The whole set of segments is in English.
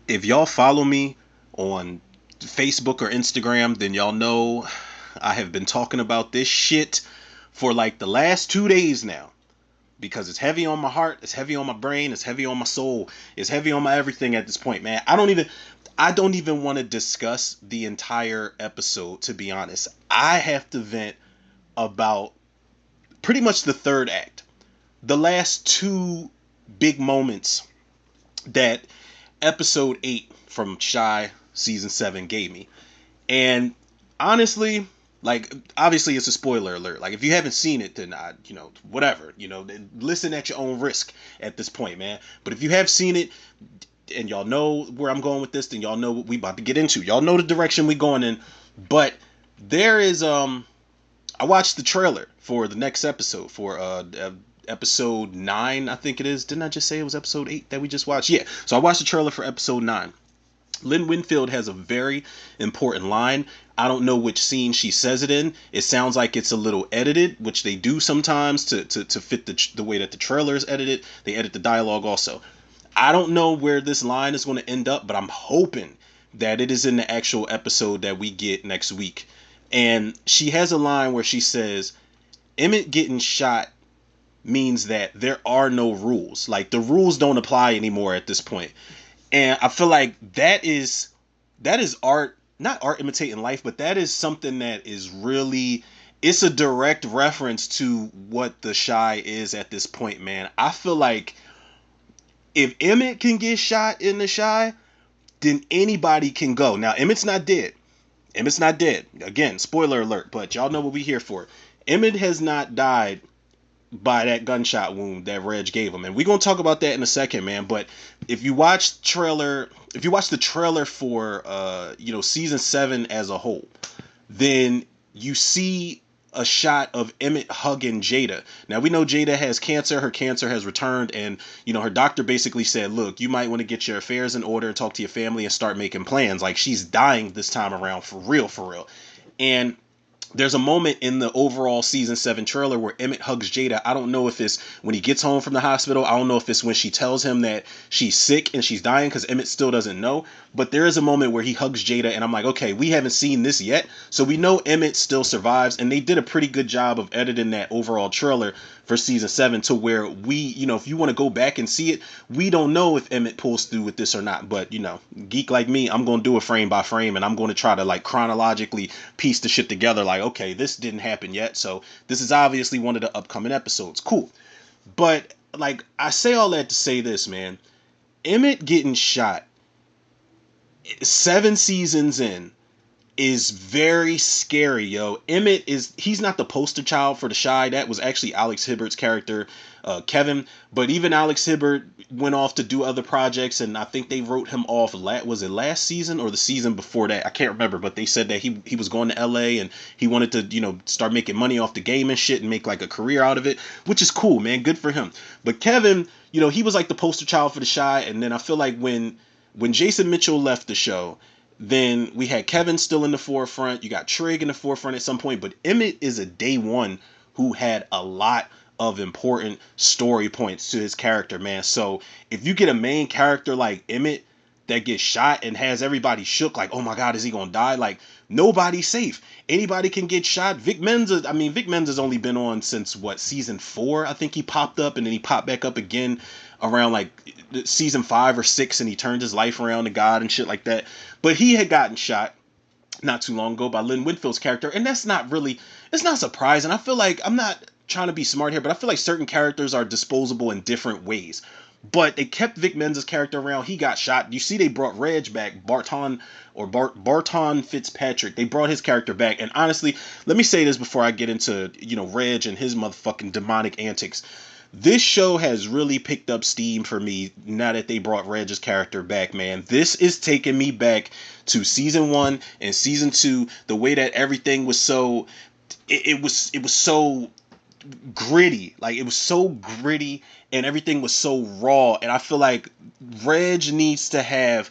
If y'all follow me on Facebook or Instagram, then y'all know I have been talking about this shit for like the last 2 days now. Because it's heavy on my heart, it's heavy on my brain, it's heavy on my soul, it's heavy on my everything at this point, man. I don't even want to discuss the entire episode, to be honest. I have to vent about pretty much the third act. The last two big moments that episode 8 from Shy season 7 gave me. And honestly, like, obviously it's a spoiler alert. Like, if you haven't seen it, then whatever, listen at your own risk at this point, man. But if you have seen it and y'all know where I'm going with this, then y'all know what we about to get into. Y'all know the direction we going in. But there is I watched the trailer for the next episode for episode 9, I think it is. Didn't I just say it was episode 8 that we just watched? Yeah. So I watched the trailer for episode 9. Lynn Winfield has a very important line. I don't know which scene she says it in. It sounds like it's a little edited, which they do sometimes to fit the way that the trailer is edited. They edit the dialogue also. I don't know where this line is going to end up, but I'm hoping that it is in the actual episode that we get next week. And she has a line where she says, Emmett getting shot means that there are no rules. Like, the rules don't apply anymore at this point. And I feel like that is art, not art imitating life, but that is something that is really, it's a direct reference to what the Shy is at this point, man. I feel like if Emmett can get shot in the Shy, then anybody can go. Now, Emmett's not dead. Emmett's not dead. Again, spoiler alert, but y'all know what we here for. Emmett has not died by that gunshot wound that Reg gave him. And we're gonna talk about that in a second, man. But if you watch the trailer for season 7 as a whole, then you see a shot of Emmett hugging Jada. Now we know Jada has cancer, her cancer has returned, and her doctor basically said, look, you might want to get your affairs in order and talk to your family and start making plans. Like, she's dying this time around, for real, for real. And there's a moment in the overall season 7 trailer where Emmett hugs Jada. I don't know if it's when he gets home from the hospital. I don't know if it's when she tells him that she's sick and she's dying, because Emmett still doesn't know. But there is a moment where he hugs Jada, and I'm like, okay, we haven't seen this yet. So we know Emmett still survives, and they did a pretty good job of editing that overall trailer for season 7 to where if you want to go back and see it, we don't know if Emmett pulls through with this or not. But, geek like me, I'm going to do it frame by frame, and I'm going to try to, like, chronologically piece the shit together. Like, okay, this didn't happen yet, so this is obviously one of the upcoming episodes. Cool. But, like, I say all that to say this, man. Emmett getting shot 7 seasons in is very scary, yo. He's not the poster child for the Shy. That was actually Alex Hibbert's character, Kevin. But even Alex Hibbert went off to do other projects, and I think they wrote him off. Was it last season or the season before that? I can't remember, but they said that he was going to LA and he wanted to, start making money off the game and shit and make like a career out of it, which is cool, man. Good for him. But Kevin, he was like the poster child for the Shy, and then I feel like when Jason Mitchell left the show, then we had Kevin still in the forefront. You got Trig in the forefront at some point, but Emmett is a day one who had a lot of important story points to his character, man. So if you get a main character like Emmett that gets shot and has everybody shook, like, oh my God, is he gonna die? Like, nobody's safe. Anybody can get shot. Vic Mensa's only been on since what, season 4? I think he popped up, and then he popped back up again around like season 5 or 6, and he turned his life around to God and shit like that. But he had gotten shot not too long ago by Lynn Winfield's character, and it's not surprising. I feel like, I'm not trying to be smart here, but I feel like certain characters are disposable in different ways. But they kept Vic Mensa's character around. He got shot. You see, they brought Reg back, Barton Fitzpatrick. They brought his character back. And honestly, let me say this before I get into Reg and his motherfucking demonic antics. This show has really picked up steam for me now that they brought Reg's character back, man. This is taking me back to season 1 and season 2. The way that everything was so, it was so gritty. Like, it was so gritty and everything was so raw. And I feel like Reg needs to have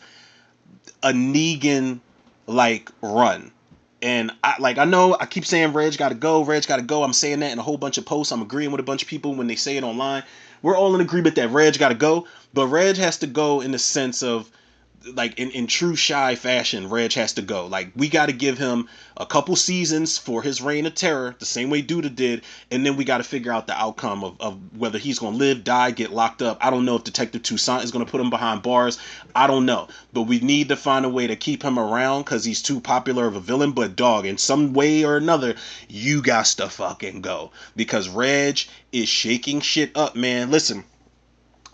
a Negan like run. And I know I keep saying Reg gotta go, Reg gotta go. I'm saying that in a whole bunch of posts. I'm agreeing with a bunch of people when they say it online. We're all in agreement that Reg gotta go, but Reg has to go in the sense of like in true Shy fashion, Reg has to go. Like we got to give him a couple seasons for his reign of terror, the same way Duda did, and then we got to figure out the outcome of whether he's gonna live, die, get locked up. I don't know if Detective Toussaint is gonna put him behind bars. I don't know, but we need to find a way to keep him around because he's too popular of a villain. But dog, in some way or another, you got to fucking go because Reg is shaking shit up, man. Listen,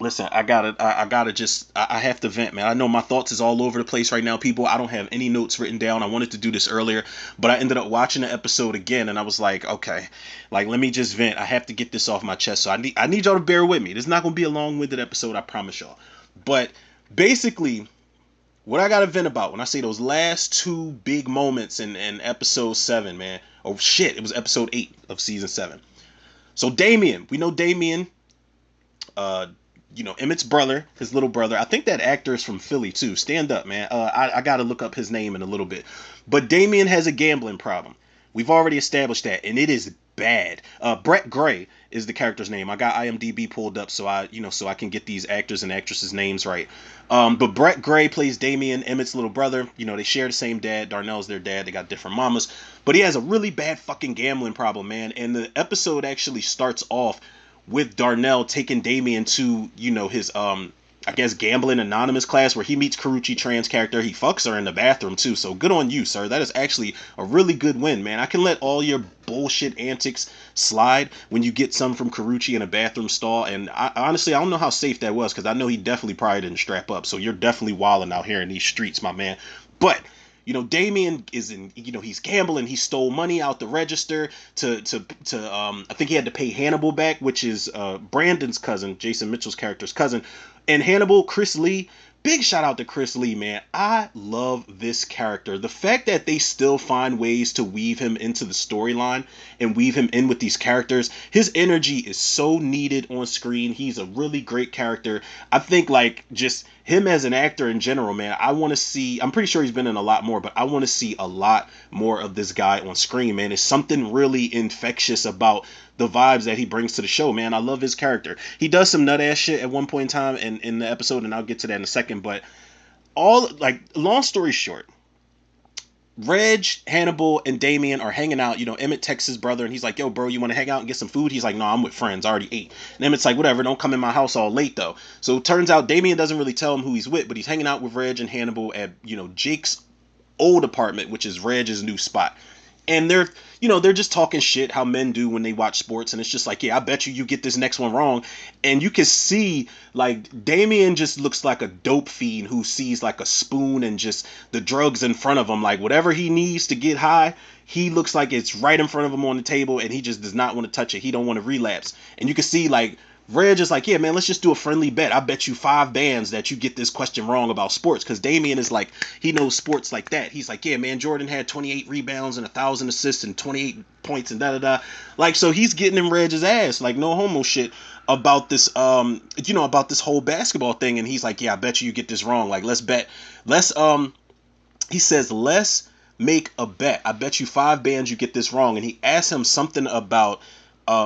I have to vent, man. I know my thoughts is all over the place right now, people. I don't have any notes written down. I wanted to do this earlier, but I ended up watching the episode again, and I was like, okay, like let me just vent. I have to get this off my chest, so I need y'all to bear with me. This is not gonna be a long-winded episode, I promise y'all. But basically, what I gotta vent about when I say those last two big moments in episode 7, man. Oh shit, it was episode 8 of season 7. So Damien, we know Damien. Uh, Emmett's brother, his little brother. I think that actor is from Philly too. Stand up, man. I got to look up his name in a little bit. But Damien has a gambling problem. We've already established that, and it is bad. Brett Gray is the character's name. I got IMDb pulled up so I can get these actors and actresses' names right. But Brett Gray plays Damien, Emmett's little brother. They share the same dad. Darnell's their dad. They got different mamas. But he has a really bad fucking gambling problem, man. And the episode actually starts off with Darnell taking Damien to, his I guess gambling anonymous class where he meets Karuchi Tran's character. He fucks her in the bathroom too. So good on you, sir. That is actually a really good win, man. I can let all your bullshit antics slide when you get some from Karuchi in a bathroom stall. And honestly, I don't know how safe that was because I know he definitely probably didn't strap up. So you're definitely wilding out here in these streets, my man. But Damien is in, he's gambling. He stole money out the register to I think he had to pay Hannibal back, which is Brandon's cousin, Jason Mitchell's character's cousin. And Hannibal, Chris Lee, big shout out to Chris Lee, man. I love this character. The fact that they still find ways to weave him into the storyline and weave him in with these characters. His energy is so needed on screen. He's a really great character. I think like just him as an actor in general, man, I want to see, I'm pretty sure he's been in a lot more, but I want to see a lot more of this guy on screen, man. There's something really infectious about the vibes that he brings to the show, man. I love his character. He does some nut ass shit at one point in time in the episode, and I'll get to that in a second. But long story short, Reg, Hannibal, and Damien are hanging out. Emmett texts his brother, and he's like, yo, bro, you want to hang out and get some food? He's like, no, I'm with friends. I already ate. And Emmett's like, whatever, don't come in my house all late, though. So it turns out Damien doesn't really tell him who he's with, but he's hanging out with Reg and Hannibal at, Jake's old apartment, which is Reg's new spot. And they're just talking shit how men do when they watch sports, and it's just like, yeah, I bet you get this next one wrong. And you can see like Damien just looks like a dope fiend who sees like a spoon and just the drugs in front of him, like whatever he needs to get high, he looks like it's right in front of him on the table, and he just does not want to touch it. He don't want to relapse. And you can see like Reg is like, yeah, man, let's just do a friendly bet. I bet you 5 bands that you get this question wrong about sports. Because Damien is like, he knows sports like that. He's like, yeah, man, Jordan had 28 rebounds and 1,000 assists and 28 points and da-da-da. Like, so he's getting in Reg's ass, like, no homo shit about this, about this whole basketball thing. And he's like, yeah, I bet you get this wrong. Like, let's bet. He says, let's make a bet. I bet you 5 bands you get this wrong. And he asks him something about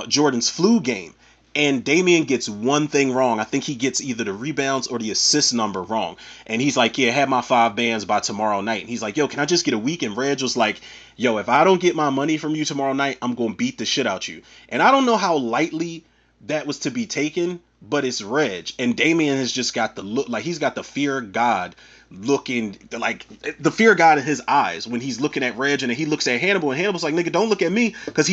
Jordan's flu game. And Damien gets one thing wrong. I think he gets either the rebounds or the assist number wrong. And he's like, yeah, have my 5 bands by tomorrow night. And he's like, yo, can I just get a week? And Reg was like, yo, if I don't get my money from you tomorrow night, I'm going to beat the shit out you. And I don't know how lightly that was to be taken, but it's Reg. And Damien has just got the look, like he's got the fear of God looking, like the fear of God in his eyes when he's looking at Reg, and he looks at Hannibal, and Hannibal's like, nigga, don't look at me, because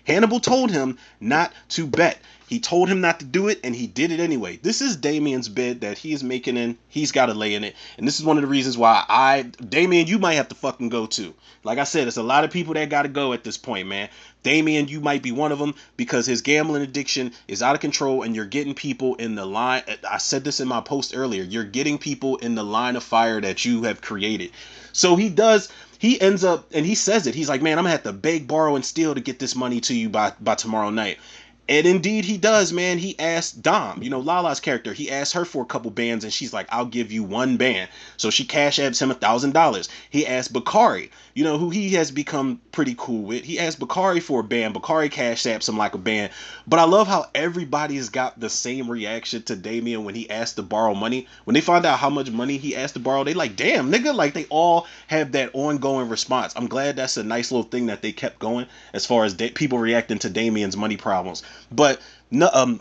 Hannibal told him not to bet. He told him not to do it, and he did it anyway. This is Damien's bid that he's making in. He's got to lay in it. And this is one of the reasons why Damien, you might have to fucking go too. Like I said, there's a lot of people that got to go at this point, man. Damien, you might be one of them because his gambling addiction is out of control, and you're getting people in the line. I said this in my post earlier. You're getting people in the line of fire that you have created. So he ends up, and he says it. He's like, man, I'm going to have to beg, borrow, and steal to get this money to you by tomorrow night. And indeed he does, man. He asked Dom, Lala's character, he asked her for a couple bands and she's like, I'll give you one band. So she cash apps him $1,000. He asked Bakari, who he has become pretty cool with. He asked Bakari for a band. Bakari cash apps him like a band. But I love how everybody's got the same reaction to Damien when he asked to borrow money. When they find out how much money he asked to borrow, they like, damn, nigga. Like, they all have that ongoing response. I'm glad that's a nice little thing that they kept going as far as people reacting to Damien's money problems. But no,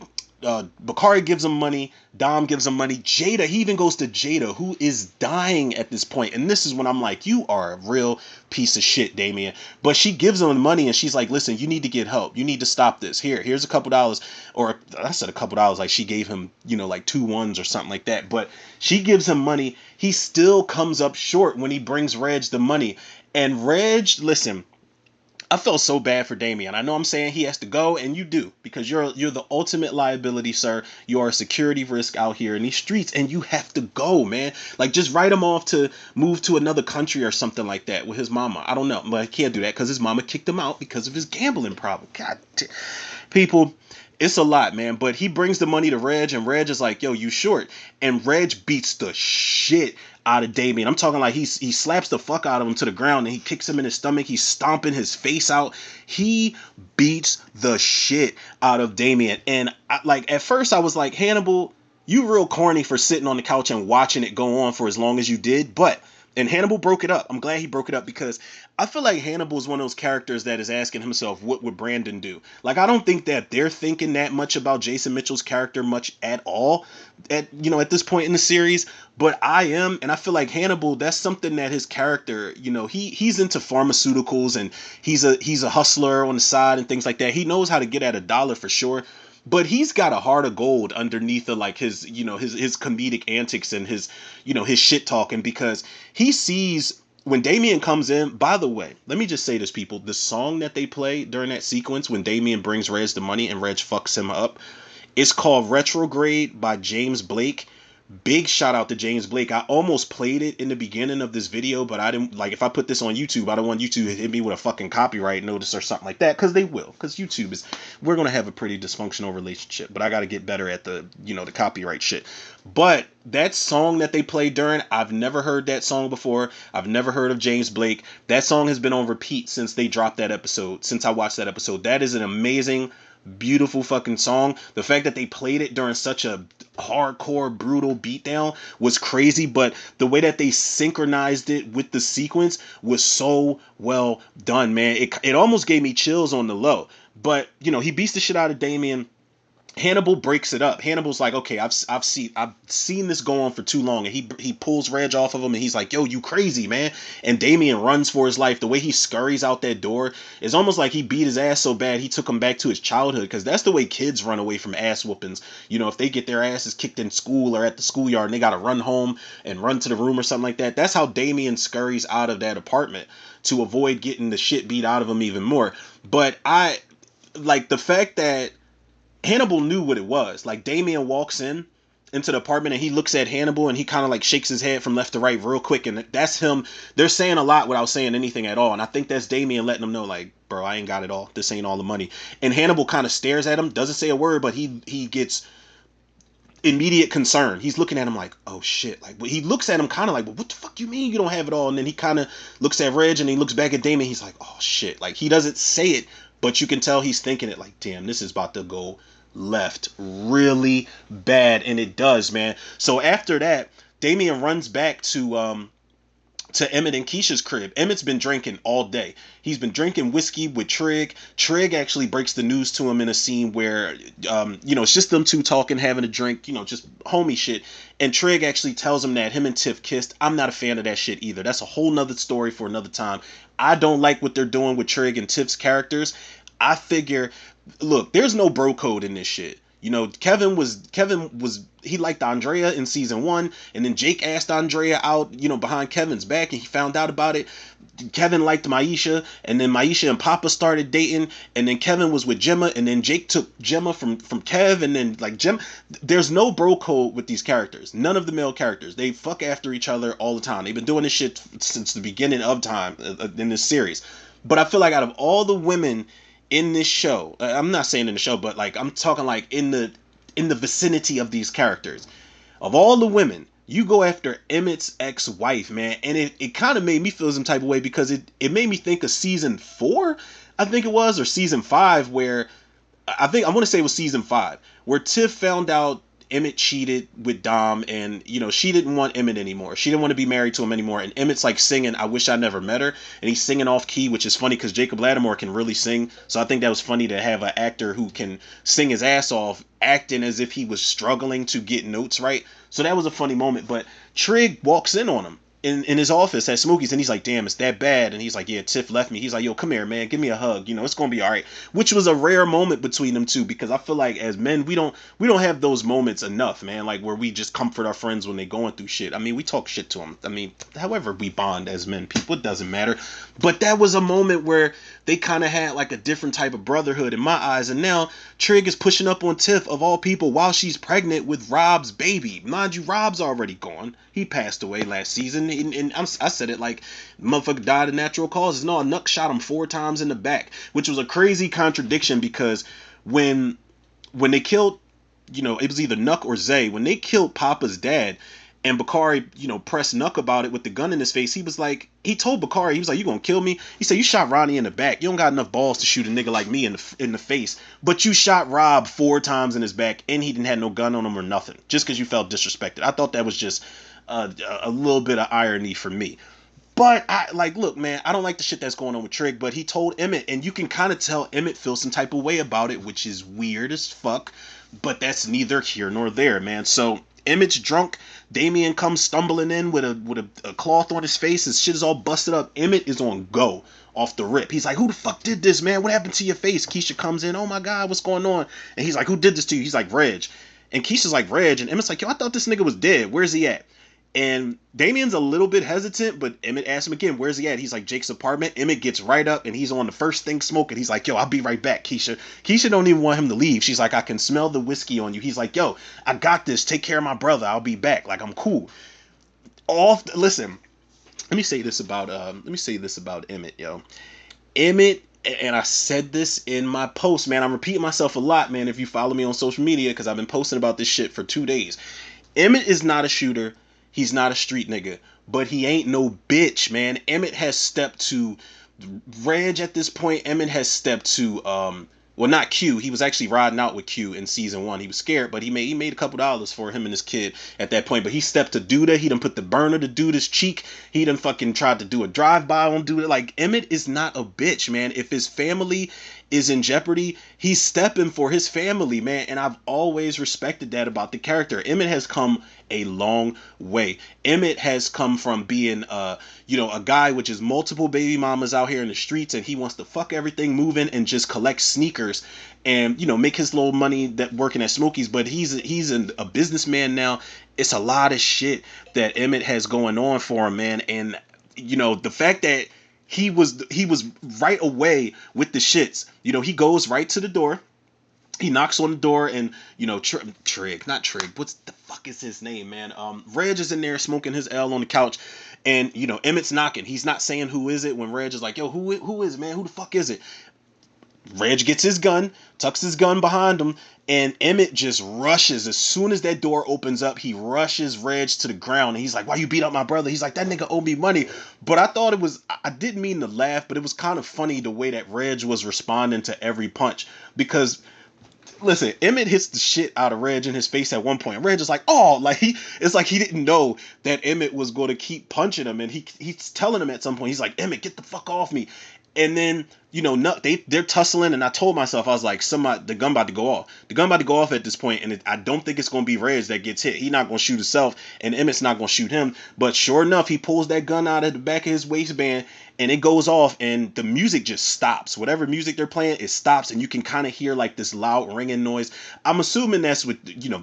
Bakari gives him money. Dom gives him money. Jada, he even goes to Jada, who is dying at this point. And this is when I'm like, you are a real piece of shit, Damien. But she gives him money and she's like, listen, you need to get help. You need to stop this. Here's a couple dollars. Or I said a couple dollars, like she gave him, like 2 ones or something like that. But she gives him money. He still comes up short when he brings Reg the money. And Reg, listen, I felt so bad for Damien. I know I'm saying he has to go, and you do, because you're the ultimate liability, sir. You are a security risk out here in these streets, and you have to go, man. Like, just write him off to move to another country or something like that with his mama. I don't know, but I can't do that because his mama kicked him out because of his gambling problem. God, people, it's a lot, man. But he brings the money to Reg, and Reg is like, yo, you short. And Reg beats the shit out of Damien. I'm talking like he slaps the fuck out of him to the ground and he kicks him in his stomach. He's stomping his face out. He beats the shit out of Damien. And at first I was like, Hannibal, you real corny for sitting on the couch and watching it go on for as long as you did. And Hannibal broke it up. I'm glad he broke it up because I feel like Hannibal is one of those characters that is asking himself, what would Brandon do? Like, I don't think that they're thinking that much about Jason Mitchell's character much at all at this point in the series. But I am, and I feel like Hannibal, that's something that his character, he's into pharmaceuticals and he's a hustler on the side and things like that. He knows how to get at a dollar for sure. But he's got a heart of gold underneath of like his comedic antics and his shit talking, because he sees when Damien comes in. By the way, let me just say this, people, the song that they play during that sequence when Damien brings Reg the money and Reg fucks him up, it's called Retrograde by James Blake. Big shout out to James Blake. I almost played it in the beginning of this video, but I didn't, like, if I put this on YouTube, I don't want YouTube to hit me with a fucking copyright notice or something like that, because they will, because YouTube is, we're going to have a pretty dysfunctional relationship, but I got to get better at the copyright shit. But that song that they played during, I've never heard that song before. I've never heard of James Blake. That song has been on repeat since they dropped that episode, since I watched that episode. That is an amazing, beautiful fucking song. The fact that they played it during such a hardcore, brutal beatdown was crazy, but the way that they synchronized it with the sequence was so well done, man. It almost gave me chills on the low. But he beats the shit out of Damien. Hannibal breaks it up. Hannibal's like, okay, I've seen this go on for too long, and he pulls Reg off of him, and he's like, yo, you crazy, man. And Damien runs for his life. The way he scurries out that door is almost like he beat his ass so bad he took him back to his childhood, because that's the way kids run away from ass whoopings. If they get their asses kicked in school or at the schoolyard and they gotta run home and run to the room or something like that, that's how Damien scurries out of that apartment to avoid getting the shit beat out of him even more. But I like the fact that Hannibal knew what it was. Like, Damien walks into the apartment and he looks at Hannibal and he kind of like shakes his head from left to right real quick, and that's him. They're saying a lot without saying anything at all, and I think that's Damien letting them know, like, bro, I ain't got it all. This ain't all the money. And Hannibal kind of stares at him, doesn't say a word, but he gets immediate concern. He's looking at him like, oh shit. Like, he looks at him kind of like, well, what the fuck you mean you don't have it all? And then he kind of looks at Reg and he looks back at Damien. He's like, oh shit. Like, he doesn't say it, but you can tell he's thinking it, like, damn, this is about to go left really bad. And it does, man. So after that, Damien runs back to Emmett and Keisha's crib. Emmett's been drinking all day. He's been drinking whiskey with Trig. Trig actually breaks the news to him in a scene where, it's just them two talking, having a drink, just homie shit. And Trig actually tells him that him and Tiff kissed. I'm not a fan of that shit either. That's a whole nother story for another time. I don't like what they're doing with Trig and Tiff's characters. I figure, look, there's no bro code in this shit. Kevin was he liked Andrea in season 1, and then Jake asked Andrea out, behind Kevin's back, and he found out about it. Kevin liked Maisha, and then Maisha and Papa started dating, and then Kevin was with Gemma, and then Jake took Gemma from Kev, and then like Gemma. There's no bro code with these characters. None of the male characters. They fuck after each other all the time. They've been doing this shit since the beginning of time in this series. But I feel like out of all the women in this show, I'm not saying in the show, but like I'm talking like in the vicinity of these characters, of all the women, you go after Emmett's ex-wife, man, and it kind of made me feel some type of way because it made me think of season 4, I think it was, or season 5, where I think I want to say it was season 5, where Tiff found out Emmett cheated with Dom, and she didn't want Emmett anymore. She didn't want to be married to him anymore. And Emmett's like singing "I Wish I Never Met Her," and he's singing off key, which is funny because Jacob Lattimore can really sing. So I think that was funny to have an actor who can sing his ass off acting as if he was struggling to get notes right. So that was a funny moment. But Trig walks in on him in his office at Smokey's, and he's like, "Damn, it's that bad." And he's like, "Yeah, Tiff left me." He's like, "Yo, come here, man, give me a hug. It's gonna be all right." Which was a rare moment between them two, because I feel like as men we don't have those moments enough, man. Like where we just comfort our friends when they're going through shit. I mean, we talk shit to them. I mean, however we bond as men, people, it doesn't matter. But that was a moment where they kind of had like a different type of brotherhood in my eyes. And now Trig is pushing up on Tiff of all people while she's pregnant with Rob's baby. Mind you, Rob's already gone. He passed away last season, and I said it like motherfucker died of natural causes. No, a Nuck shot him 4 times in the back, which was a crazy contradiction because when they killed, it was either Nuck or Zay. When they killed Papa's dad, and Bakari, pressed Nuck about it with the gun in his face, he told Bakari, he was like, "You gonna kill me?" He said, "You shot Ronnie in the back. You don't got enough balls to shoot a nigga like me in the face, but you shot Rob 4 times in his back, and he didn't have no gun on him or nothing, just because you felt disrespected." I thought that was just a little bit of irony for me. But look, man, I don't like the shit that's going on with Trig, but he told Emmett, and you can kind of tell Emmett feels some type of way about it, which is weird as fuck, but that's neither here nor there, man. So Emmett's drunk. Damien comes stumbling in with a cloth on his face. His shit is all busted up. Emmett is on go off the rip. He's like, "Who the fuck did this, man? What happened to your face?" Keisha comes in. "Oh my God, what's going on?" And he's like, "Who did this to you?" He's like, "Reg." And Keisha's like, "Reg." And Emmett's like, "Yo, I thought this nigga was dead. Where's he at?" And Damien's a little bit hesitant, but Emmett asks him again, "Where's he at?" He's like, "Jake's apartment." Emmett gets right up, and he's on the first thing smoking. He's like, "Yo, I'll be right back, Keisha." Keisha don't even want him to leave. She's like, "I can smell the whiskey on you." He's like, "Yo, I got this. Take care of my brother. I'll be back. Like, I'm cool." Listen, let me say this about Emmett, yo. Emmett, and I said this in my post, man. I'm repeating myself a lot, man. If you follow me on social media, because I've been posting about this shit for 2 days. Emmett is not a shooter. He's not a street nigga, but he ain't no bitch, man. Emmett has stepped to Reg at this point. Emmett has stepped to well, not Q. He was actually riding out with Q in season 1. He was scared, but he made a couple dollars for him and his kid at that point. But he stepped to Duda. He done put the burner to Duda's cheek. He done fucking tried to do a drive-by on Duda. Like, Emmett is not a bitch, man. If his family is in jeopardy, he's stepping for his family, man. And I've always respected that about the character. Emmett has come a long way. Emmett has come from being a guy with just multiple baby mamas out here in the streets, and he wants to fuck everything moving and just collect sneakers and make his little money that working at Smokey's. But he's a businessman now. It's a lot of shit that Emmett has going on for him, man. And the fact that he was right away with the shits. He goes right to the door. He knocks on the door, and Trig, not Trig. What's the fuck is his name, man? Reg is in there smoking his L on the couch, and Emmett's knocking. He's not saying who is it when Reg is like, "Yo, who is it, man? Who the fuck is it?" Reg gets his gun, tucks his gun behind him, and Emmett just rushes. As soon as that door opens up, he rushes Reg to the ground. And he's like, "Why you beat up my brother?" He's like, "That nigga owe me money." But I thought I didn't mean to laugh, but it was kind of funny the way that Reg was responding to every punch. Because, listen, Emmett hits the shit out of Reg in his face at one point. Reg is like, "Oh," like it's like he didn't know that Emmett was going to keep punching him. And he's telling him at some point, he's like, "Emmett, get the fuck off me." And then, they're tussling, and I told myself, I was like, the gun about to go off. The gun about to go off at this point, and I don't think it's going to be Reg that gets hit. He's not going to shoot himself, and Emmett's not going to shoot him. But sure enough, he pulls that gun out of the back of his waistband, and it goes off, and the music just stops. Whatever music they're playing, it stops, and you can kind of hear like this loud ringing noise. I'm assuming that's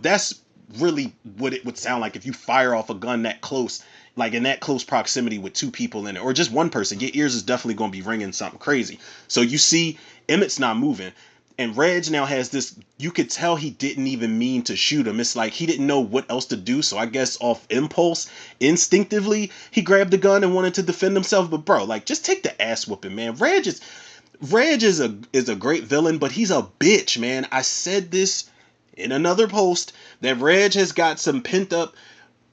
that's really what it would sound like if you fire off a gun that close, like in that close proximity with 2 people in it, or just one person. Your ears is definitely going to be ringing something crazy. So you see Emmett's not moving, and Reg now has this, you could tell he didn't even mean to shoot him. It's like he didn't know what else to do, so I guess off impulse, instinctively, he grabbed the gun and wanted to defend himself. But bro, like, just take the ass whooping, man. Reg is a great villain, but he's a bitch, man. I said this in another post that Reg has got some pent up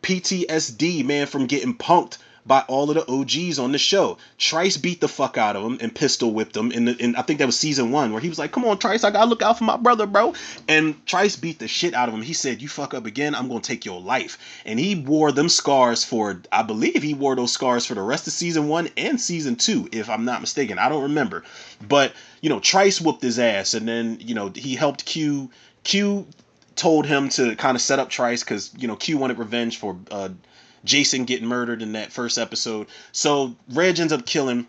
PTSD, man, from getting punked by all of the OGs on the show. Trice beat the fuck out of him and pistol whipped him in I think that was season 1, where he was like, "Come on, Trice, I gotta look out for my brother, bro." And Trice beat the shit out of him. He said, "You fuck up again, I'm gonna take your life." And he wore them scars for, I believe he wore those scars for the rest of season 1 and season 2, if I'm not mistaken. I don't remember, but Trice whooped his ass, and then he helped Q. Q told him to kind of set up Trice because Q wanted revenge for Jason getting murdered in that first episode. So Reg ends up killing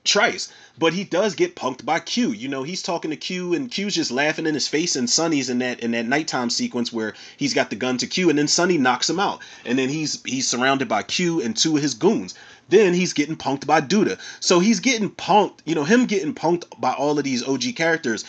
Trice, but he does get punked by Q. He's talking to Q, and Q's just laughing in his face, and Sonny's in that nighttime sequence where he's got the gun to Q, and then Sonny knocks him out, and then he's surrounded by Q and 2 of his goons. Then he's getting punked by Duda. So he's getting punked. Him getting punked by all of these OG characters.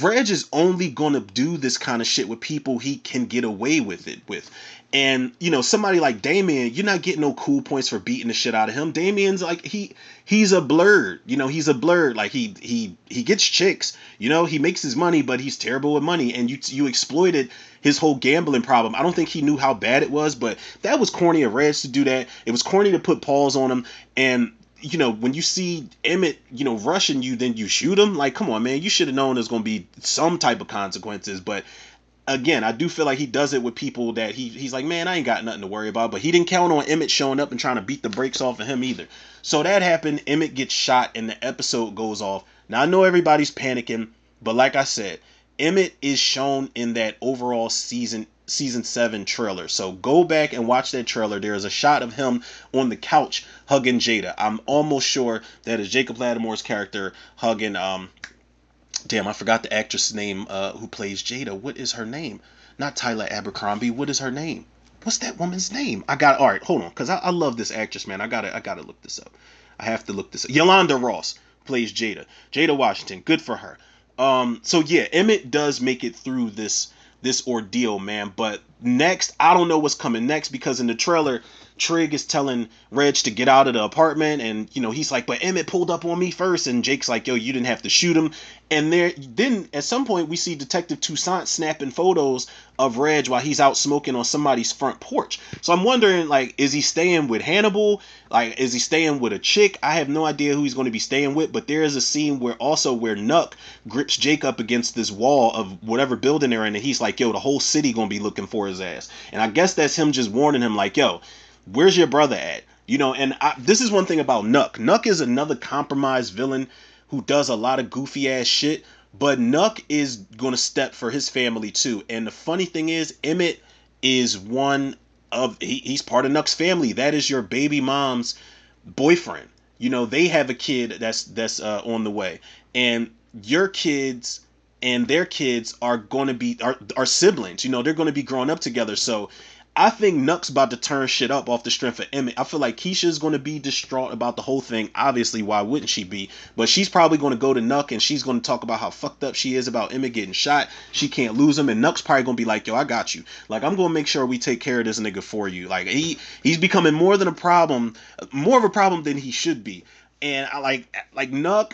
Reg is only gonna do this kind of shit with people he can get away with it with. And somebody like Damien, you're not getting no cool points for beating the shit out of him. Damien's like he's a blurred. He's a blurred. Like he gets chicks. He makes his money, but he's terrible with money. And you exploited his whole gambling problem. I don't think he knew how bad it was, but that was corny of Reg to do that. It was corny to put paws on him. And when you see Emmett, rushing you, then you shoot him. Like, come on, man. You should have known there's going to be some type of consequences. But again, I do feel like he does it with people that he's like, man, I ain't got nothing to worry about. But he didn't count on Emmett showing up and trying to beat the brakes off of him either. So that happened. Emmett gets shot and the episode goes off. Now, I know everybody's panicking, but like I said, Emmett is shown in that overall season 7 trailer. So go back and watch that trailer. There is a shot of him on the couch hugging Jada. I'm almost sure that is Jacob Lattimore's character hugging damn, I forgot the actress name who plays Jada. What is her name? Not Tyler Abercrombie. What is her name? What's that woman's name? All right, hold on, because I love this actress, man. I gotta look this up. I have to look this up. Yolanda Ross plays Jada. Jada Washington. Good for her. So yeah, Emmett does make it through this ordeal, man. But next, I don't know what's coming next, because in the trailer, Trig is telling Reg to get out of the apartment, and he's like, but Emmett pulled up on me first, and Jake's like, yo, you didn't have to shoot him. And then at some point we see Detective Toussaint snapping photos of Reg while he's out smoking on somebody's front porch. So I'm wondering, like, is he staying with Hannibal? Like, is he staying with a chick? I have no idea who he's going to be staying with, but there is a scene where Nuck grips Jake up against this wall of whatever building they're in, and he's like, yo, the whole city gonna be looking for his ass. And I guess that's him just warning him, like, yo, where's your brother at? And this is one thing about Nuck. Nuck is another compromised villain who does a lot of goofy ass shit, but Nuck is gonna step for his family too. And the funny thing is, Emmett is he's part of Nuck's family. That is your baby mom's boyfriend. They have a kid that's on the way, and your kids and their kids are going to be are siblings. They're going to be growing up together. So I think Nuck's about to turn shit up off the strength of Emmett. I feel like Keisha's going to be distraught about the whole thing. Obviously, why wouldn't she be? But she's probably going to go to Nuck, and she's going to talk about how fucked up she is about Emmett getting shot. She can't lose him, and Nuck's probably going to be like, yo, I got you. Like, I'm going to make sure we take care of this nigga for you. Like, he's becoming more of a problem than he should be. And I like Nuck.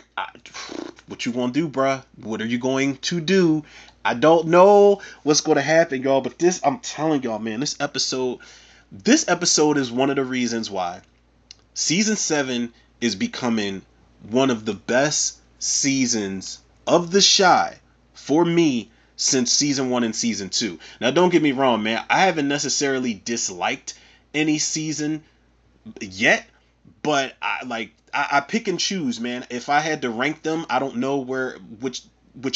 What you gonna do, bruh? What are you going to do? I don't know what's going to happen, y'all. But I'm telling y'all, man, this episode is one of the reasons why season 7 is becoming one of the best seasons of The Chi for me since season 1 and season 2. Now, don't get me wrong, man. I haven't necessarily disliked any season yet, but I pick and choose, man. If I had to rank them, I don't know which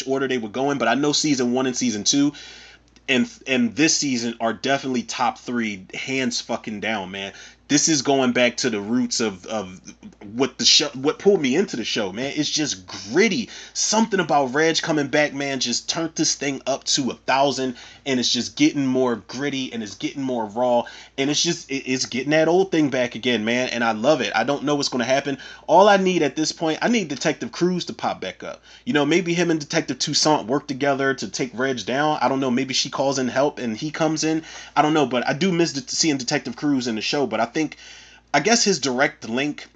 order they would go in, but I know season 1 and season 2 and this season are definitely top 3, hands fucking down, man. This is going back to the roots of what the show, what pulled me into the show, man. It's just gritty. Something about Reg coming back, man, just turned this thing up to 1,000, and it's just getting more gritty, and it's getting more raw, and it's getting that old thing back again, man. And I love it. I don't know what's going to happen. All I need at this point, I need Detective Cruz to pop back up. Maybe him and Detective Toussaint work together to take Reg down. I don't know. Maybe she calls in help and he comes in. I don't know, but I do miss seeing Detective Cruz in the show. But I guess his direct link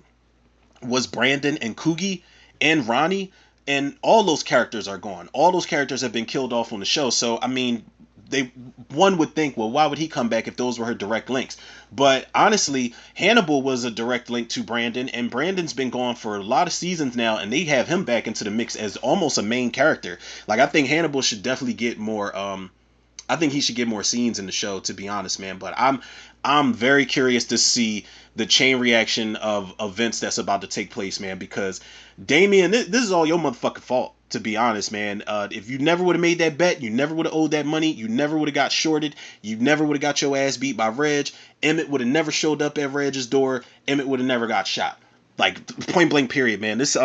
was Brandon and Coogie, and Ronnie, and all those characters are gone. All those characters have been killed off on the show. So I mean, they one would think, well, why would he come back if those were her direct links? But honestly, Hannibal was a direct link to Brandon, and Brandon's been gone for a lot of seasons now, and they have him back into the mix as almost a main character. Like I think Hannibal should definitely get more. I think he should get more scenes in the show, to be honest, man. But I'm very curious to see the chain reaction of events that's about to take place, man. Because Damien, this is all your motherfucking fault, to be honest, man. If you never would have made that bet, you never would have owed that money, you never would have got shorted, you never would have got your ass beat by Reg. Emmett would have never showed up at Reg's door. Emmett would have never got shot. Like point blank period, man. This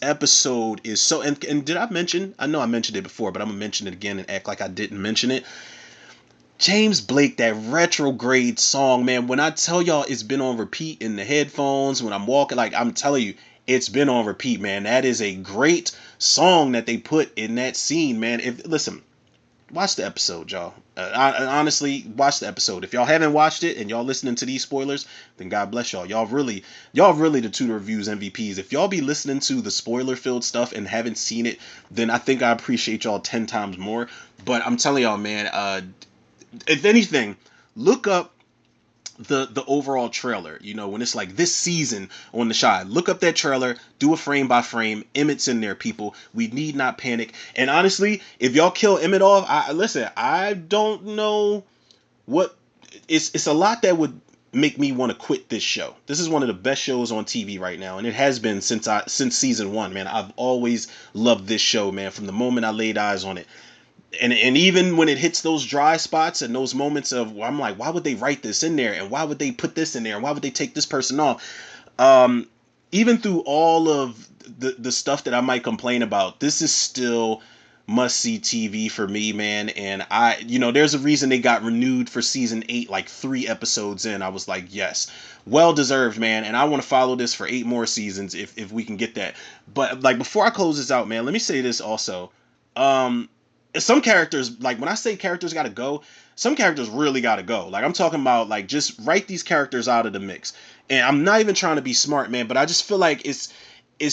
episode is so, and did I mention, I know I mentioned it before, but I'm gonna mention it again and act like I didn't mention it. James Blake, that retrograde song, man. When I tell y'all it's been on repeat in the headphones when I'm walking, like I'm telling you, it's been on repeat, man. That is a great song that they put in that scene, man. If listen, watch the episode, y'all. Honestly, watch the episode. If y'all haven't watched it and y'all listening to these spoilers, then God bless y'all. Y'all really the Tudor Reviews MVPs. If y'all be listening to the spoiler-filled stuff and haven't seen it, then I think I appreciate y'all 10 times more. But I'm telling y'all, man, if anything, look up the overall trailer. You know, when it's like this season on the Shy, look up that trailer, do a frame by frame. Emmett's in there, people. We need not panic. And honestly, if y'all kill Emmett off, I don't know what, it's a lot that would make me want to quit this show. This is one of the best shows on TV right now, and it has been since season 1, man. I've always loved this show, man, from the moment I laid eyes on it. And even when it hits those dry spots and those moments of where I'm like, why would they write this in there, and why would they put this in there, and why would they take this person off? Even through all of the stuff that I might complain about, this is still must see TV for me, man. And there's a reason they got renewed for season 8, like 3 episodes in. I was like, yes, well deserved, man. And I want to follow this for 8 more seasons if we can get that. But like before I close this out, man, let me say this also. Some characters, like when I say characters gotta go, some characters really gotta go. Like I'm talking about, like, just write these characters out of the mix. And I'm not even trying to be smart, man, but I just feel like it's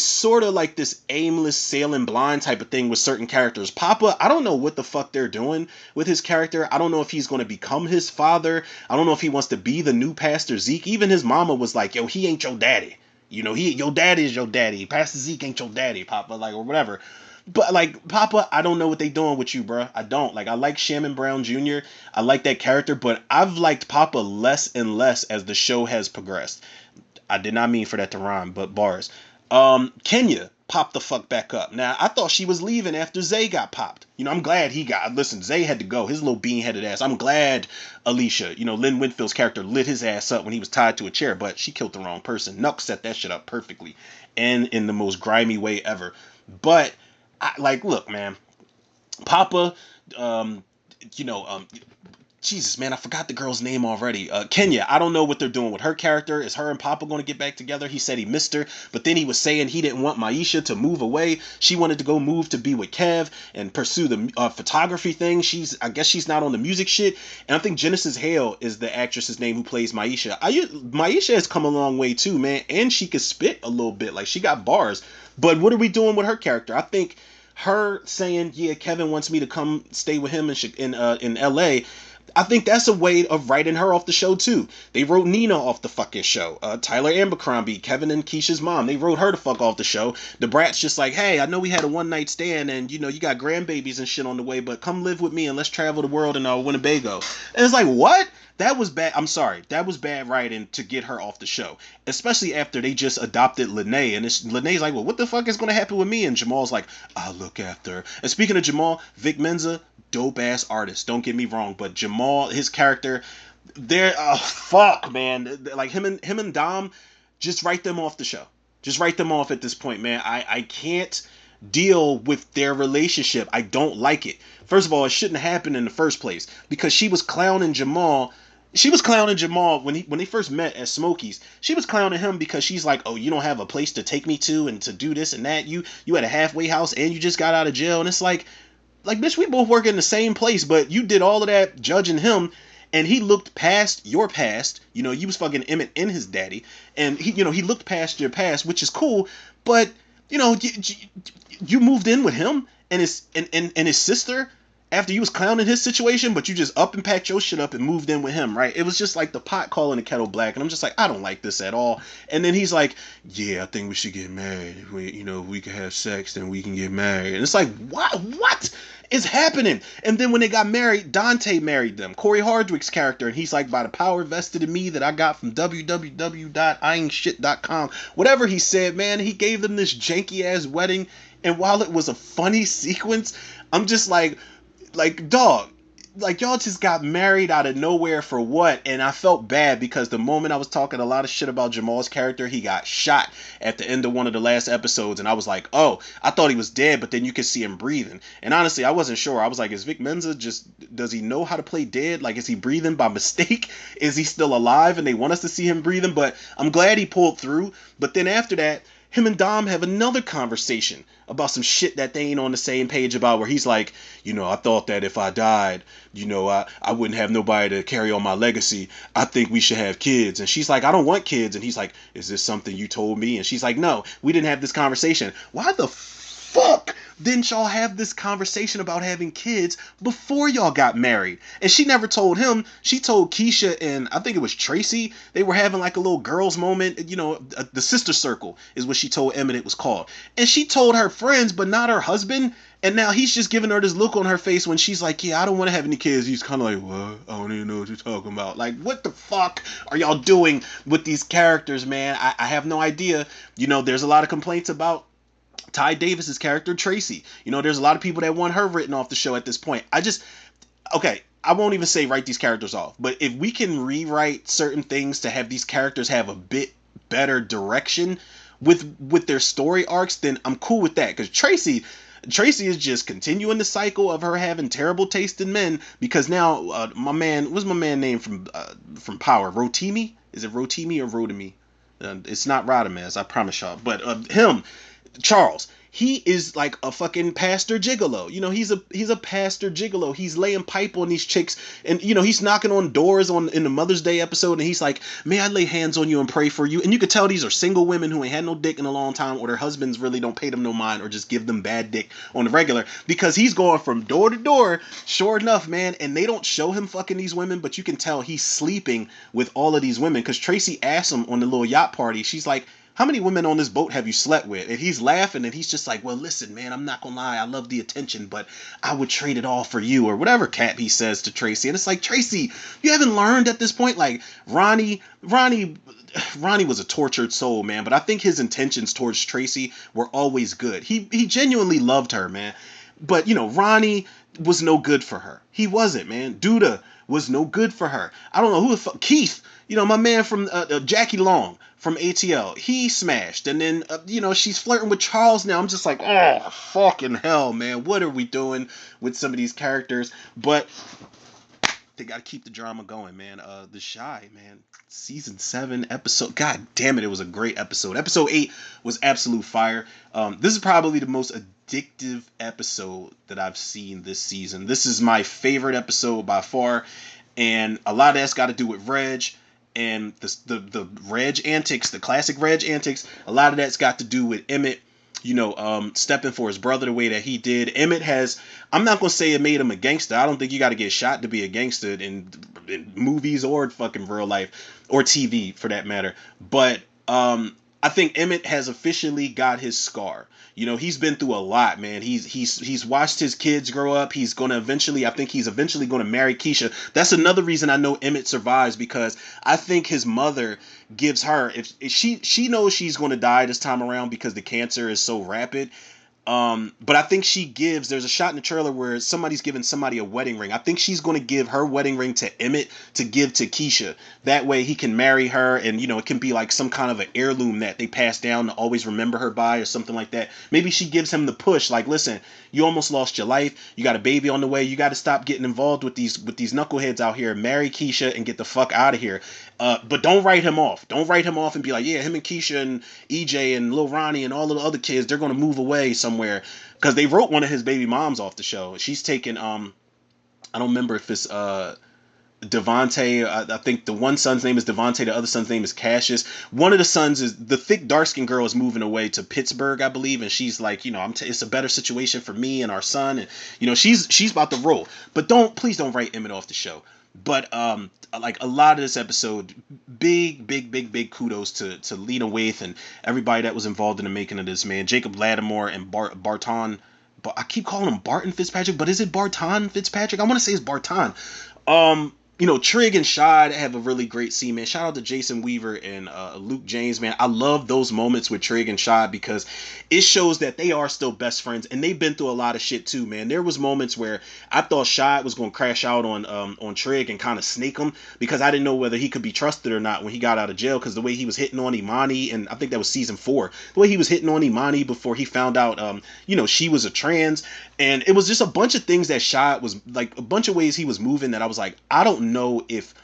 sort of like this aimless sailing blind type of thing with certain characters. Papa, I don't know what the fuck they're doing with his character. I don't know if he's going to become his father. I don't know if he wants to be the new Pastor Zeke. Even his mama was like, yo, he ain't your daddy. You know, your daddy is your daddy. Pastor Zeke ain't your daddy, Papa, like, or whatever. But like Papa, I don't know what they doing with you, bro. I don't. Like I like Shannon Brown Jr. I like that character, but I've liked Papa less and less as the show has progressed. I did not mean for that to rhyme, but bars. Kenya popped the fuck back up. Now I thought she was leaving after Zay got popped. You know, I'm glad he got. Listen, Zay had to go. His little bean-headed ass. I'm glad Alicia, Lynn Winfield's character, lit his ass up when he was tied to a chair, but she killed the wrong person. Nuck set that shit up perfectly, and in the most grimy way ever. But look, man, Papa, um, you know, um, Jesus, man, I forgot the girl's name already. Kenya, I don't know what they're doing with her character. Is her and Papa going to get back together? He said he missed her, but then he was saying he didn't want Maisha to move away. She wanted to go move to be with Kev and pursue the photography thing. I guess she's not on the music shit. And I think Genesis Hale is the actress's name who plays Maisha. Maisha has come a long way too, man, and she could spit a little bit. Like she got bars. But what are we doing with her character? I think her saying, yeah, Kevin wants me to come stay with him in LA. I think that's a way of writing her off the show too. They wrote Nina off the fucking show. Tyler Abercrombie, Kevin and Keisha's mom, they wrote her the fuck off the show. The brat's just like, hey, I know we had a one night stand and you got grandbabies and shit on the way, but come live with me and let's travel the world in Winnebago. And it's like, what? That was bad. I'm sorry. That was bad writing to get her off the show, especially after they just adopted Lene. And Lene's like, well, what the fuck is going to happen with me? And Jamal's like, I'll look after her. And speaking of Jamal, Vic Menza, dope ass artist. Don't get me wrong, but Jamal, his character, fuck, man. Like him and Dom, just write them off the show. Just write them off at this point, man. I can't deal with their relationship. I don't like it. First of all, it shouldn't happen in the first place because she was clowning Jamal. She was clowning Jamal when they first met at Smokey's. She was clowning him because she's like, oh, you don't have a place to take me to and to do this and that. You had a halfway house and you just got out of jail. And it's like, bitch, we both work in the same place, but you did all of that judging him, and he looked past your past. You was fucking Emmett and his daddy, and he looked past your past, which is cool, but you moved in with him and his sister after you was clowning his situation, but you just up and packed your shit up and moved in with him, right? It was just like the pot calling the kettle black, and I'm just like, I don't like this at all. And then he's like, yeah, I think we should get married. If we can have sex, then we can get married. And it's like, what is happening? And then when they got married, Dante married them, Corey Hardwick's character, and he's like, by the power vested in me that I got from www.iingshit.com, whatever he said, man, he gave them this janky ass wedding. And while it was a funny sequence, I'm just like, dog, like y'all just got married out of nowhere for what? And I felt bad because the moment I was talking a lot of shit about Jamal's character, he got shot at the end of one of the last episodes, and I was like, oh, I thought he was dead, but then you could see him breathing. And honestly, I wasn't sure. I was like, is Vic Mensa does he know how to play dead? Like, is he breathing by mistake? Is he still alive and they want us to see him breathing? But I'm glad he pulled through. But then after that, him and Dom have another conversation about some shit that they ain't on the same page about, where he's like, I thought that if I died, I wouldn't have nobody to carry on my legacy. I think we should have kids. And she's like, I don't want kids. And he's like, is this something you told me? And she's like, no, we didn't have this conversation. Why the fuck didn't y'all have this conversation about having kids before y'all got married? And she never told him. She told Keisha and I think it was Tracy. They were having like a little girls moment. The sister circle is what she told Emmett it was called. And she told her friends, but not her husband. And now he's just giving her this look on her face when she's like, yeah, I don't want to have any kids. He's kind of like, what? I don't even know what you're talking about. Like, what the fuck are y'all doing with these characters, man? I have no idea. There's a lot of complaints about Ty Davis's character, Tracy. There's a lot of people that want her written off the show at this point. Okay, I won't even say write these characters off, but if we can rewrite certain things to have these characters have a bit better direction with their story arcs, then I'm cool with that. Because Tracy is just continuing the cycle of her having terrible taste in men, because now what's my man name from Power? Rotimi? Is it Rotimi or Rotimi? It's not Radames, I promise y'all. But him, Charles, he is like a fucking pastor gigolo. He's a pastor gigolo. He's laying pipe on these chicks, and he's knocking on doors in the Mother's Day episode, and he's like, may I lay hands on you and pray for you? And you could tell these are single women who ain't had no dick in a long time, or their husbands really don't pay them no mind, or just give them bad dick on the regular, because he's going from door to door, sure enough, man. And they don't show him fucking these women, but you can tell he's sleeping with all of these women, because Tracy asked him on the little yacht party, she's like, how many women on this boat have you slept with? And he's laughing, and he's just like, well, listen, man, I'm not gonna lie, I love the attention, but I would trade it all for you, or whatever cap he says to Tracy. And it's like, Tracy, you haven't learned at this point? Like, Ronnie was a tortured soul, man, but I think his intentions towards Tracy were always good. He genuinely loved her, man. But, Ronnie was no good for her. He wasn't, man. Duda was no good for her. I don't know who the fuck. Keith, my man from Jackie Long from ATL, he smashed. And then, she's flirting with Charles now. I'm just like, oh, fucking hell, man. What are we doing with some of these characters? But they got to keep the drama going, man. The Shy, man. Season 7 episode. God damn it, it was a great episode. Episode 8 was absolute fire. This is probably the most addictive episode that I've seen this season. This is my favorite episode by far. And a lot of that's got to do with Reg and the Reg antics, the classic Reg antics. A lot of that's got to do with Emmett, stepping for his brother the way that he did. Emmett has, I'm not going to say it made him a gangster. I don't think you got to get shot to be a gangster in movies or fucking real life or TV for that matter. But I think Emmett has officially got his scar. He's been through a lot, man. He's watched his kids grow up. He's eventually going to marry Keisha. That's another reason I know Emmett survives, because I think his mother gives her, if she knows she's going to die this time around because the cancer is so rapid. But I think there's a shot in the trailer where somebody's giving somebody a wedding ring. I think she's going to give her wedding ring to Emmett to give to Keisha. That way he can marry her, and, it can be like some kind of an heirloom that they pass down to always remember her by, or something like that. Maybe she gives him the push, like, listen, you almost lost your life. You got a baby on the way. You got to stop getting involved with these knuckleheads out here. Marry Keisha and get the fuck out of here. But don't write him off. Don't write him off and be like, yeah, him and Keisha and EJ and Lil Ronnie and all of the other kids, they're going to move away somewhere. Because they wrote one of his baby moms off the show. She's taken, I don't remember if it's Devontae, I think the one son's name is Devontae, the other son's name is Cassius. One of the sons is the thick dark skinned girl is moving away to Pittsburgh, I believe, and she's like, it's a better situation for me and our son, and she's about to roll. But please don't write Emmett off the show. But like a lot of this episode, big kudos to Lena Waithe and everybody that was involved in the making of this, man. Jacob Lattimore and Barton. But I keep calling him Barton Fitzpatrick, but is it Barton Fitzpatrick? I want to say it's Barton. Trig and Shad have a really great scene, man. Shout out to Jason Weaver and Luke James, man. I love those moments with Trig and Shad because it shows that they are still best friends, and they've been through a lot of shit too, man. There was moments where I thought Shad was going to crash out on Trig and kind of snake him because I didn't know whether he could be trusted or not when he got out of jail, because the way he was hitting on Imani, and I think that was season 4, the way he was hitting on Imani before he found out, she was a trans, and it was just a bunch of things that Shad was like, a bunch of ways he was moving that I was like, I don't know if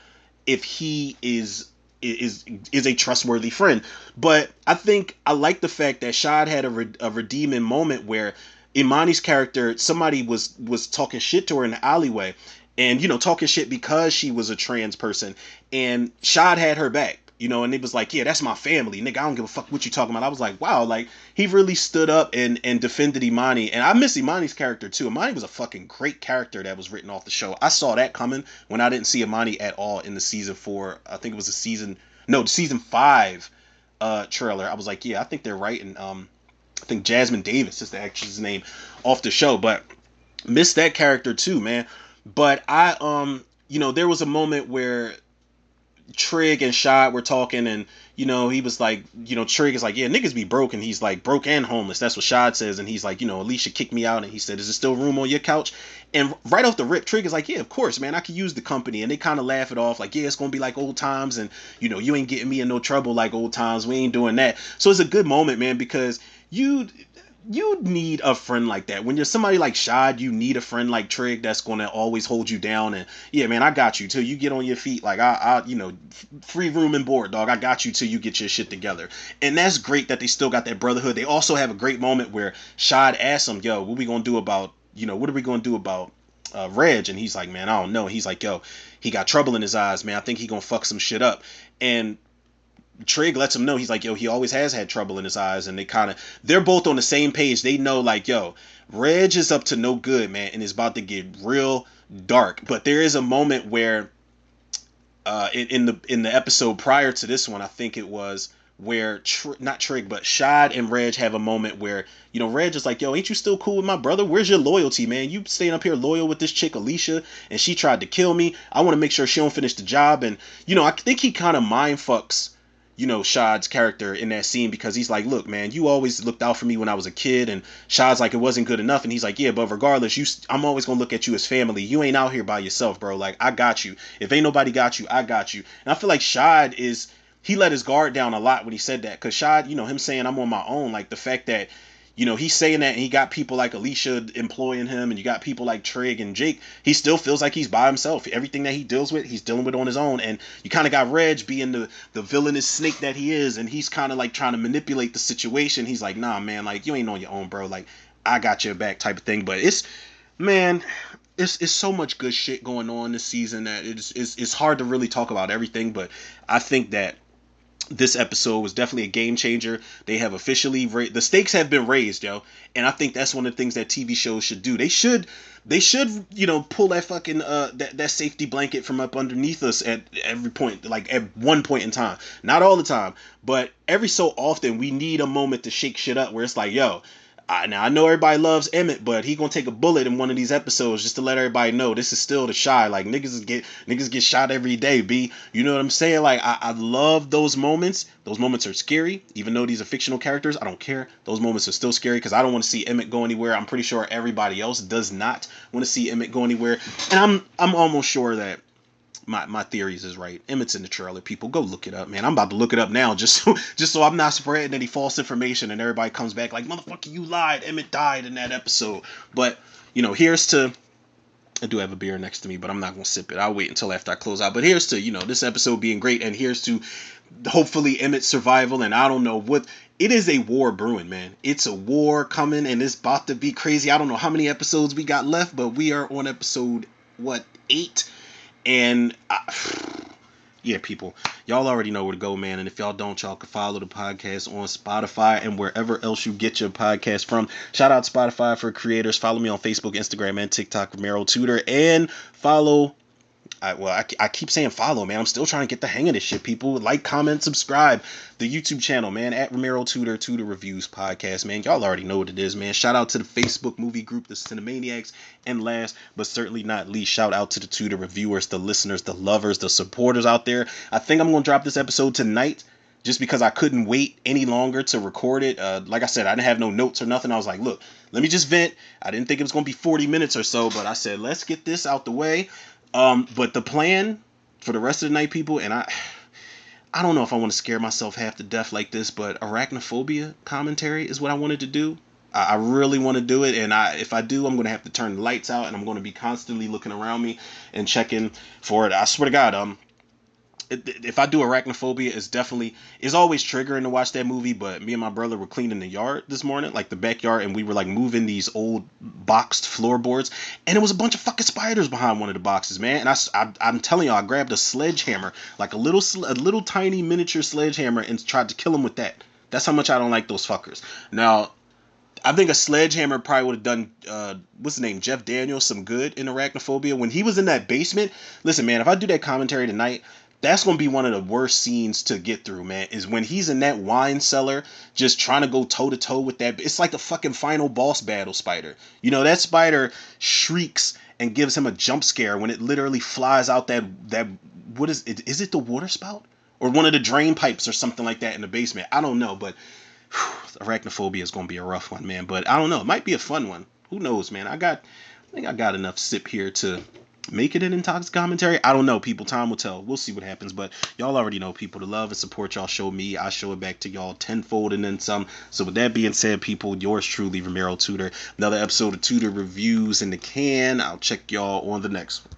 he is a trustworthy friend. But I think I like the fact that Shad had a redeeming moment where Imani's character, somebody was talking shit to her in the alleyway, and talking shit because she was a trans person, and Shad had her back. And it was like, yeah, that's my family, nigga. I don't give a fuck what you talking about. I was like, wow, like he really stood up and defended Imani. And I miss Imani's character too. Imani was a fucking great character that was written off the show. I saw that coming when I didn't see Imani at all in the season 4. I think it was the season 5 trailer. I was like, yeah, I think they're right. And I think Jasmine Davis is the actress' name off the show, but missed that character too, man. But there was a moment where Trig and Shad were talking, and he was like, Trig is like, yeah, niggas be broke, and he's like, broke and homeless. That's what Shad says, and he's like, Alicia kicked me out, and he said, is there still room on your couch? And right off the rip, Trig is like, yeah, of course, man, I could use the company. And they kind of laugh it off, like, yeah, it's gonna be like old times, and you ain't getting me in no trouble like old times. We ain't doing that. So it's a good moment, man, because you need a friend like that. When you're somebody like Shad, you need a friend like Trig that's going to always hold you down. And yeah, man, I got you till you get on your feet. Like I free room and board, dog. I got you till you get your shit together. And that's great that they still got that brotherhood. They also have a great moment where Shad asks him, yo, what are we going to do about Reg? And he's like, man, I don't know. He's like, yo, he got trouble in his eyes, man. I think he going to fuck some shit up. And Trig lets him know, he's like, yo, he always has had trouble in his eyes, and they're both on the same page. They know, like, yo, Reg is up to no good, man, and it's about to get real dark. But there is a moment where in the episode prior to this one, I think it was, where not Trig, but Shad and Reg have a moment where Reg is like, yo, ain't you still cool with my brother? Where's your loyalty, man? You staying up here loyal with this chick Alicia, and she tried to kill me. I want to make sure she don't finish the job. And I think he kind of mind fucks Shad's character in that scene, because he's like, look, man, you always looked out for me when I was a kid. And Shad's like, it wasn't good enough. And he's like, yeah, but regardless, I'm always going to look at you as family. You ain't out here by yourself, bro. Like, I got you. If ain't nobody got you, I got you. And I feel like Shad he let his guard down a lot when he said that. Because Shad, him saying I'm on my own, like the fact that, he's saying that, and he got people like Alicia employing him, and you got people like Trig and Jake. He still feels like he's by himself. Everything that he deals with, he's dealing with on his own. And you kind of got Reg being the villainous snake that he is, and he's kind of like trying to manipulate the situation. He's like, nah, man, like, you ain't on your own, bro. Like, I got your back type of thing. But it's so much good shit going on this season that it's hard to really talk about everything. But I think that this episode was definitely a game changer. They have officially the stakes have been raised, yo, and I think that's one of the things that TV shows should do. They should pull that fucking that safety blanket from up underneath us at every point, like at one point in time. Not all the time, but every so often we need a moment to shake shit up where it's like, yo, now I know everybody loves Emmett, but he gonna take a bullet in one of these episodes just to let everybody know this is still the Shy. Like, niggas get shot every day, B. You know what I'm saying? Like, I love those moments. Those moments are scary, even though these are fictional characters. I don't care. Those moments are still scary because I don't want to see Emmett go anywhere. I'm pretty sure everybody else does not want to see Emmett go anywhere, and I'm almost sure that my theories is right. Emmett's in the trailer. People, go look it up, man. I'm about to look it up now just so I'm not spreading any false information and everybody comes back like, motherfucker, you lied. Emmett died in that episode. But here's to. I do have a beer next to me, but I'm not gonna sip it. I'll wait until after I close out. But here's to this episode being great, and here's to hopefully Emmett's survival. And I don't know what. It is a war brewing, man. It's a war coming, and it's about to be crazy. I don't know how many episodes we got left, but we are on episode 8. And yeah, people, y'all already know where to go, man. And if y'all don't, y'all can follow the podcast on Spotify and wherever else you get your podcast from. Shout out Spotify for creators. Follow me on Facebook, Instagram, and TikTok, Romero Tutor, and follow. I keep saying follow, man. I'm still trying to get the hang of this shit, people. Like, comment, subscribe. The YouTube channel, man, at Romero Tutor, Tutor Reviews Podcast, man. Y'all already know what it is, man. Shout out to the Facebook movie group, the Cinemaniacs. And last, but certainly not least, shout out to the Tutor reviewers, the listeners, the lovers, the supporters out there. I think I'm going to drop this episode tonight just because I couldn't wait any longer to record it. Like I said, I didn't have no notes or nothing. I was like, look, let me just vent. I didn't think it was going to be 40 minutes or so, but I said, let's get this out the way. But the plan for the rest of the night, people, and I don't know if I want to scare myself half to death like this, but arachnophobia commentary is what I wanted to do. I really want to do it, and if I do, I'm going to have to turn the lights out, and I'm going to be constantly looking around me and checking for it. I swear to God, if I do arachnophobia, it's always triggering to watch that movie. But me and my brother were cleaning the yard this morning, like the backyard, and we were like moving these old boxed floorboards, and it was a bunch of fucking spiders behind one of the boxes, man. And I'm telling y'all, I grabbed a sledgehammer, like a little tiny miniature sledgehammer, and tried to kill them with that. That's how much I don't like those fuckers. Now, I think a sledgehammer probably would have done what's his name, Jeff Daniels, some good in arachnophobia when he was in that basement. Listen, man, if I do that commentary tonight, that's gonna be one of the worst scenes to get through, man. Is when he's in that wine cellar, just trying to go toe to toe with that. It's like the fucking final boss battle spider. You know, that spider shrieks and gives him a jump scare when it literally flies out that what is it? Is it the water spout or one of the drain pipes or something like that in the basement? I don't know, but arachnophobia is gonna be a rough one, man. But I don't know. It might be a fun one. Who knows, man? I think I got enough sip here to make it an intox commentary. I don't know, people. Time will tell. We'll see what happens. But y'all already know, people. The love and support y'all show me, I show it back to y'all tenfold and then some. So with that being said, people, yours truly, Romero Tutor. Another episode of Tutor Reviews in the can. I'll check y'all on the next one.